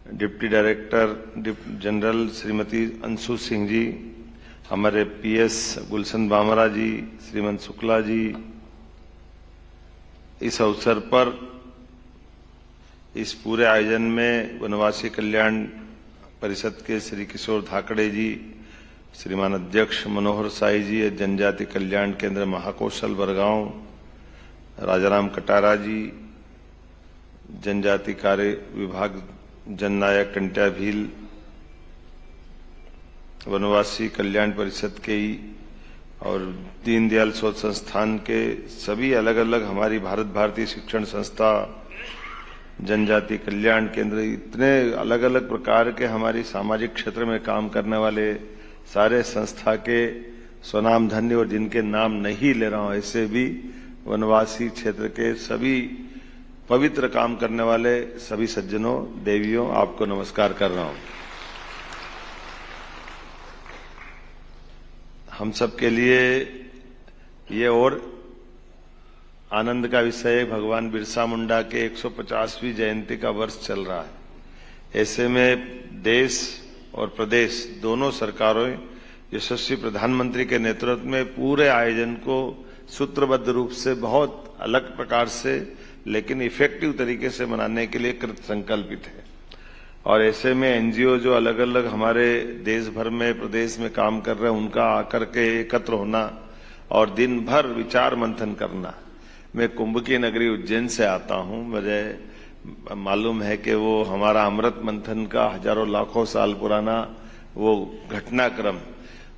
Deputy director general Shrimati Anshu Singh ji, हमारे PS Gulshan Bamra ji, Shrimant Shukla ji, इस अवसर पर इस पूरे आयोजन में वनवासी कल्याण परिषद के श्री किशोर धाकड़े जी, श्रीमान अध्यक्ष मनोहर साई जी, जनजाति कल्याण केंद्र महाकौशल बरगांव राजाराम कटारा जी, जनजाति कार्य विभाग जननायक कंटिया भील, वनवासी कल्याण परिषद के ही और दीनदयाल शोध संस्थान के सभी अलग अलग हमारी भारत भारतीय शिक्षण संस्था, जनजाति कल्याण केंद्र, इतने अलग अलग प्रकार के हमारी सामाजिक क्षेत्र में काम करने वाले सारे संस्था के स्वनाम धन्य और जिनके नाम नहीं ले रहा हूं, ऐसे भी वनवासी क्षेत्र के सभी पवित्र काम करने वाले सभी सज्जनों, देवियों, आपको नमस्कार कर रहा हूं। हम सबके लिए ये और आनंद का विषय है, भगवान बिरसा मुंडा के 150वीं जयंती का वर्ष चल रहा है। ऐसे में देश और प्रदेश दोनों सरकारों यशस्वी प्रधानमंत्री के नेतृत्व में पूरे आयोजन को सूत्रबद्ध रूप से बहुत अलग प्रकार से लेकिन इफेक्टिव तरीके से मनाने के लिए कृत संकल्पित है। और ऐसे में एनजीओ जो अलग अलग हमारे देश भर में प्रदेश में काम कर रहे हैं, उनका आकर के एकत्र होना और दिन भर विचार मंथन करना। मैं कुंभ की नगरी उज्जैन से आता हूं, मुझे मालूम है कि वो हमारा अमृत मंथन का हजारों लाखों साल पुराना वो घटनाक्रम,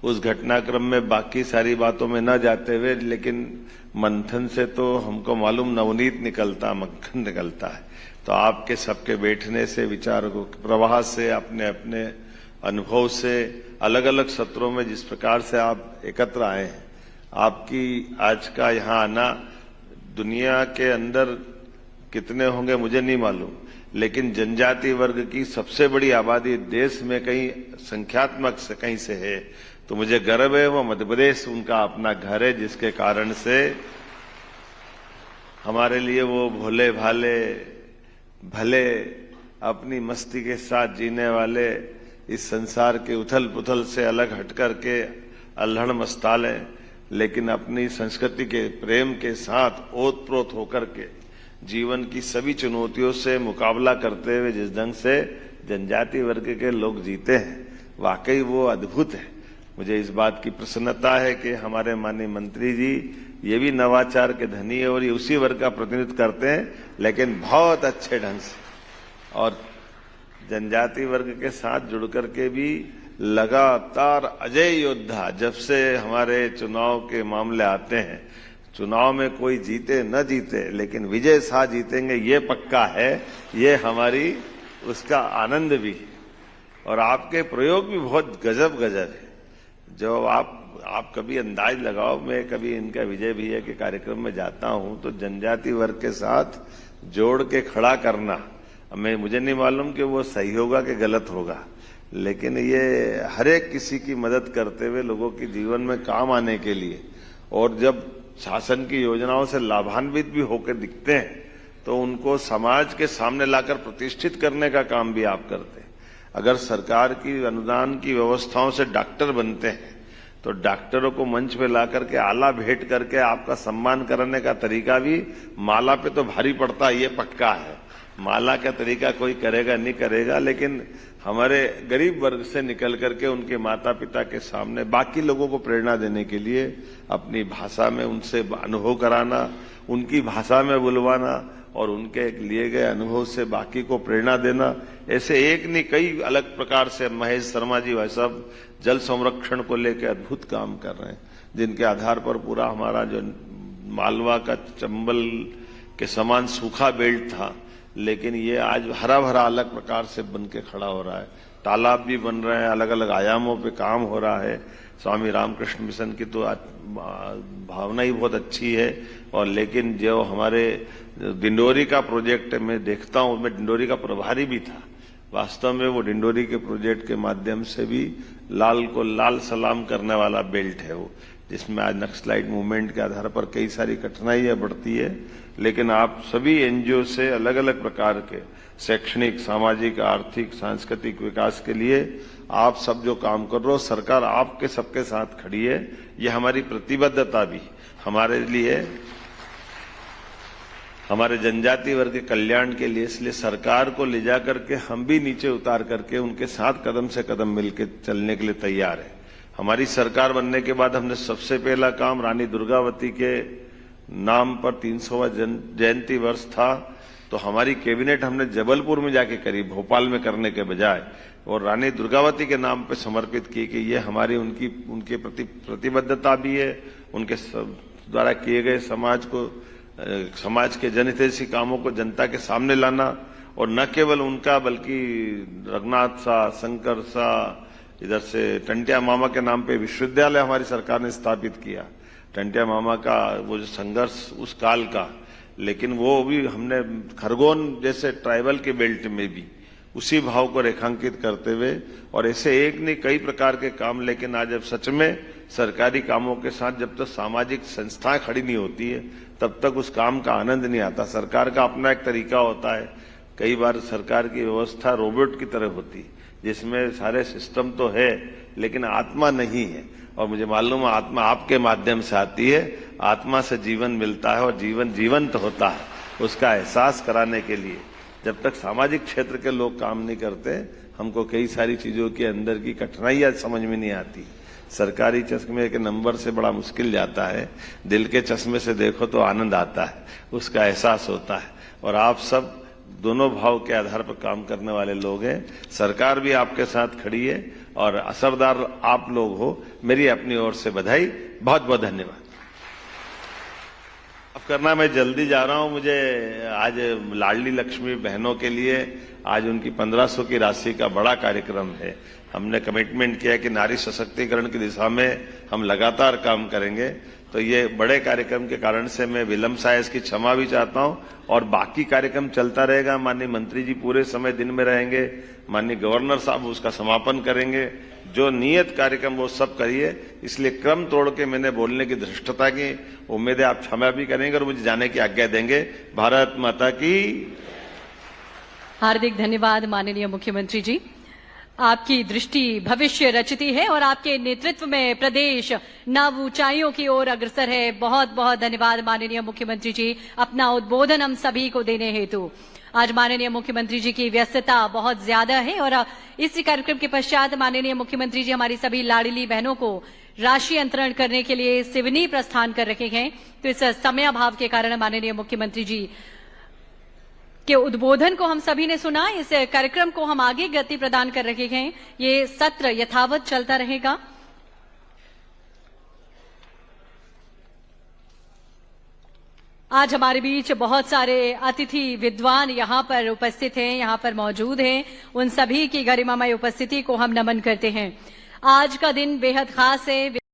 उस घटनाक्रम में बाकी सारी बातों में न जाते हुए, लेकिन मंथन से तो हमको मालूम नवनीत निकलता, मक्खन निकलता है। तो आपके सबके बैठने से, विचार को प्रवाह से, अपने अपने अनुभव से, अलग अलग सत्रों में जिस प्रकार से आप एकत्र आए हैं, आपकी आज का यहाँ आना दुनिया के अंदर कितने होंगे मुझे नहीं मालूम, लेकिन जनजाति वर्ग की सबसे बड़ी आबादी देश में कहीं संख्यात्मक से कहीं से है, तो मुझे गर्व है। वो मध्य प्रदेश उनका अपना घर है, जिसके कारण से हमारे लिए वो भोले भाले भले अपनी मस्ती के साथ जीने वाले, इस संसार के उथल पुथल से अलग हट करके अल्हड़ मस्ताले, लेकिन अपनी संस्कृति के प्रेम के साथ ओतप्रोत होकर के जीवन की सभी चुनौतियों से मुकाबला करते हुए जिस ढंग से जनजाति वर्ग के लोग जीते हैं, वाकई वो अद्भुत है। मुझे इस बात की प्रसन्नता है कि हमारे माननीय मंत्री जी ये भी नवाचार के धनी है और ये उसी वर्ग का प्रतिनिधित्व करते हैं, लेकिन बहुत अच्छे ढंग से, और जनजाति वर्ग के साथ जुड़ करके भी लगातार अजय योद्धा। जब से हमारे चुनाव के मामले आते हैं, चुनाव में कोई जीते न जीते, लेकिन विजय शाह जीतेंगे ये पक्का है, ये हमारी उसका आनंद भी है। और आपके प्रयोग भी बहुत गजब गजब है। जो आप कभी अंदाज लगाओ, मैं कभी इनका विजय भैया के कार्यक्रम में जाता हूं तो जनजाति वर्ग के साथ जोड़ के खड़ा करना, मुझे नहीं मालूम कि वो सही होगा कि गलत होगा, लेकिन ये हर एक किसी की मदद करते हुए लोगों के जीवन में काम आने के लिए, और जब शासन की योजनाओं से लाभान्वित भी होकर दिखते हैं तो उनको समाज के सामने लाकर प्रतिष्ठित करने का काम भी आप करते हैं। अगर सरकार की अनुदान की व्यवस्थाओं से डॉक्टर बनते हैं तो डॉक्टरों को मंच पे ला करके आला भेंट करके आपका सम्मान करने का तरीका भी माला पे तो भारी पड़ता है, ये पक्का है। माला का तरीका कोई करेगा नहीं करेगा, लेकिन हमारे गरीब वर्ग से निकल करके उनके माता पिता के सामने बाकी लोगों को प्रेरणा देने के लिए अपनी भाषा में उनसे अनुभव कराना, उनकी भाषा में बुलवाना और उनके लिए गए अनुभव से बाकी को प्रेरणा देना, ऐसे एक नहीं कई अलग प्रकार से महेश शर्मा जी भाई साहब जल संरक्षण को लेकर अद्भुत काम कर रहे हैं, जिनके आधार पर पूरा हमारा जो मालवा का चंबल के समान सूखा बेल्ट था, लेकिन ये आज हरा भरा अलग प्रकार से बन के खड़ा हो रहा है। तालाब भी बन रहे हैं, अलग अलग आयामों पे काम हो रहा है। स्वामी रामकृष्ण मिशन की तो भावना ही बहुत अच्छी है। और लेकिन जो हमारे डिंडोरी का प्रोजेक्ट मैं देखता हूं, मैं डिंडोरी का प्रभारी भी था, वास्तव में वो डिंडोरी के प्रोजेक्ट के माध्यम से भी लाल को लाल सलाम करने वाला बेल्ट है वो, जिसमें आज नक्सलाइट मूवमेंट के आधार पर कई सारी कठिनाइयां बढ़ती है, लेकिन आप सभी एनजीओ से अलग अलग प्रकार के शैक्षणिक, सामाजिक, आर्थिक, सांस्कृतिक विकास के लिए आप सब जो काम कर रहे हो, सरकार आपके सबके साथ खड़ी है। ये हमारी प्रतिबद्धता भी हमारे लिए, हमारे जनजाति वर्ग के कल्याण के लिए, इसलिए सरकार को ले जाकर के हम भी नीचे उतार करके उनके साथ कदम से कदम मिलकर चलने के लिए तैयार है। हमारी सरकार बनने के बाद हमने सबसे पहला काम रानी दुर्गावती के नाम पर 300वां जयंती वर्ष था, तो हमारी कैबिनेट हमने जबलपुर में जाके करी, भोपाल में करने के बजाय, और रानी दुर्गावती के नाम पे समर्पित की कि ये हमारी उनके प्रति प्रतिबद्धता भी है, उनके द्वारा किए गए समाज के जनहितैषी कामों को जनता के सामने लाना, और न केवल उनका बल्कि रघुनाथ सा, शंकर सा, इधर से टंटिया मामा के नाम पे विश्वविद्यालय हमारी सरकार ने स्थापित किया। टंटिया मामा का वो जो संघर्ष उस काल का, लेकिन वो भी हमने खरगोन जैसे ट्राइबल के बेल्ट में भी उसी भाव को रेखांकित करते हुए, और ऐसे एक नहीं कई प्रकार के काम। लेकिन आज जब सच में सरकारी कामों के साथ जब तक सामाजिक संस्थाएं खड़ी नहीं होती है, तब तक उस काम का आनंद नहीं आता। सरकार का अपना एक तरीका होता है, कई बार सरकार की व्यवस्था रोबोट की तरह होती है, जिसमें सारे सिस्टम तो है लेकिन आत्मा नहीं है। और मुझे मालूम है आत्मा आपके माध्यम से आती है, आत्मा से जीवन मिलता है और जीवन जीवंत होता है। उसका एहसास कराने के लिए जब तक सामाजिक क्षेत्र के लोग काम नहीं करते, हमको कई सारी चीजों के अंदर की कठिनाइयां समझ में नहीं आती। सरकारी चश्मे के नंबर से बड़ा मुश्किल जाता है, दिल के चश्मे से देखो तो आनंद आता है, उसका एहसास होता है। और आप सब दोनों भाव के आधार पर काम करने वाले लोग हैं। सरकार भी आपके साथ खड़ी है और असरदार आप लोग हो। मेरी अपनी ओर से बधाई, बहुत बहुत धन्यवाद। अब करना, मैं जल्दी जा रहा हूं। मुझे आज लाडली लक्ष्मी बहनों के लिए आज उनकी 1500 की राशि का बड़ा कार्यक्रम है। हमने कमिटमेंट किया कि नारी सशक्तिकरण की दिशा में हम लगातार काम करेंगे। तो ये बड़े कार्यक्रम के कारण से मैं विलंब से इसकी क्षमा भी चाहता हूं, और बाकी कार्यक्रम चलता रहेगा। माननीय मंत्री जी पूरे समय दिन में रहेंगे, माननीय गवर्नर साहब उसका समापन करेंगे। जो नियत कार्यक्रम वो सब करिए, इसलिए क्रम तोड़ के मैंने बोलने की धृष्टता की। उम्मीद है आप क्षमा भी करेंगे और मुझे जाने की आज्ञा देंगे। भारत माता की। हार्दिक धन्यवाद माननीय मुख्यमंत्री जी। आपकी दृष्टि भविष्य रचती है और आपके नेतृत्व में प्रदेश नव ऊंचाइयों की ओर अग्रसर है। बहुत बहुत धन्यवाद माननीय मुख्यमंत्री जी, अपना उद्बोधन हम सभी को देने हेतु। आज माननीय मुख्यमंत्री जी की व्यस्तता बहुत ज्यादा है और इसी कार्यक्रम के पश्चात माननीय मुख्यमंत्री जी हमारी सभी लाडली बहनों को राशि अंतरण करने के लिए सिवनी प्रस्थान कर रहे हैं। तो इस समय अभाव के कारण माननीय मुख्यमंत्री जी के उद्बोधन को हम सभी ने सुना। इस कार्यक्रम को हम आगे गति प्रदान कर रहे हैं। ये सत्र यथावत चलता रहेगा। आज हमारे बीच बहुत सारे अतिथि विद्वान यहाँ पर उपस्थित हैं, यहाँ पर मौजूद हैं। उन सभी की गरिमामय उपस्थिति को हम नमन करते हैं। आज का दिन बेहद खास है।